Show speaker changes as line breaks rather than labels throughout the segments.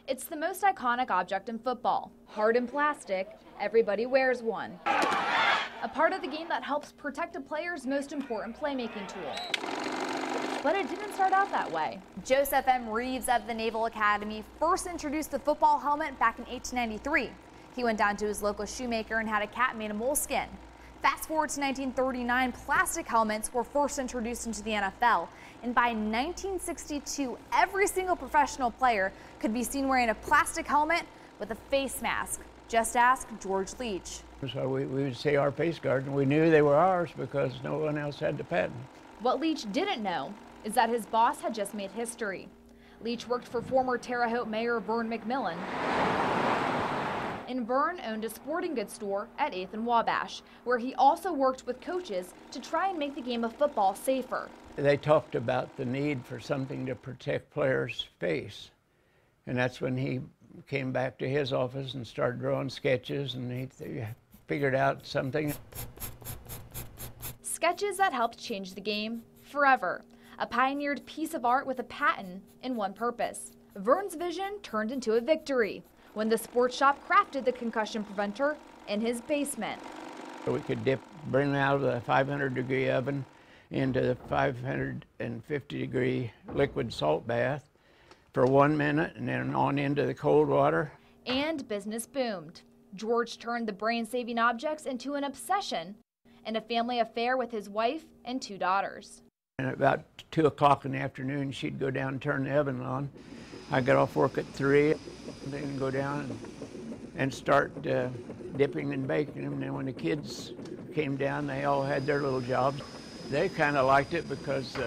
It's the most iconic object in football. Hard and plastic, everybody wears one. A part of the game that helps protect a player's most important playmaking tool. But it didn't start out that way. Joseph M. Reeves of the Naval Academy first introduced the football helmet back in 1893. He went down to his local shoemaker and had a cap made of moleskin. Fast forward to 1939, plastic helmets were first introduced into the NFL, and by 1962, every single professional player could be seen wearing a plastic helmet with a face mask. Just ask George Leach.
So we would say our face guards, and we knew they were ours because no one else had the patent. What
Leach didn't know is that his boss had just made history. Leach worked for former Terre Haute Mayor Vern McMillan, and Vern owned a sporting goods store at 8th and Wabash, where he also worked with coaches to try and make the game of football safer.
They talked about the need for something to protect players' face, and that's when he came back to his office and started drawing sketches, and he figured out something.
Sketches that helped change the game forever. A pioneered piece of art with a patent and one purpose. Vern's vision turned into a victory when the sports shop crafted the concussion preventer in his basement.
We could bring them out of the 500-degree oven into the 550-degree liquid salt bath for 1 minute and then on into the cold water.
And business boomed. George turned the brain-saving objects into an obsession and a family affair with his wife and 2 daughters.
And about 2 o'clock in the afternoon, she'd go down and turn the oven on. I got off work at 3, then go down and start dipping and baking them. And then when the kids came down, they all had their little jobs. They kind of liked it because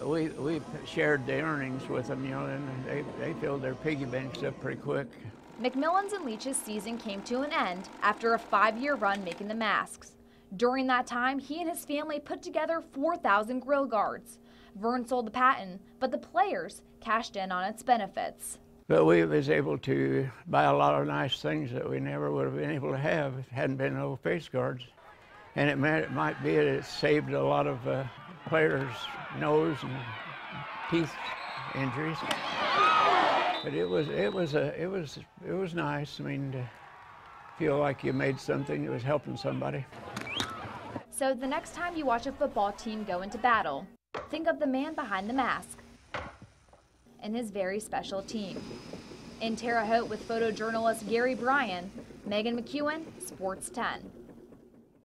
we shared the earnings with them, you know, and they filled their piggy banks up pretty quick.
McMillan's and Leach's season came to an end after a 5-year run making the masks. During that time, he and his family put together 4,000 grill guards. Vern sold the patent, but the players cashed in on its benefits.
But we was able to buy a lot of nice things that we never would have been able to have if it hadn't been no face guards. And it might be that it saved a lot of players' nose and teeth injuries. But it was nice. I mean, to feel like you made something that was helping somebody.
So the next time you watch a football team go into battle, think of the man behind the mask and his very special team. In Terre Haute with photojournalist Gary Bryan, Megan McEwen, Sports 10.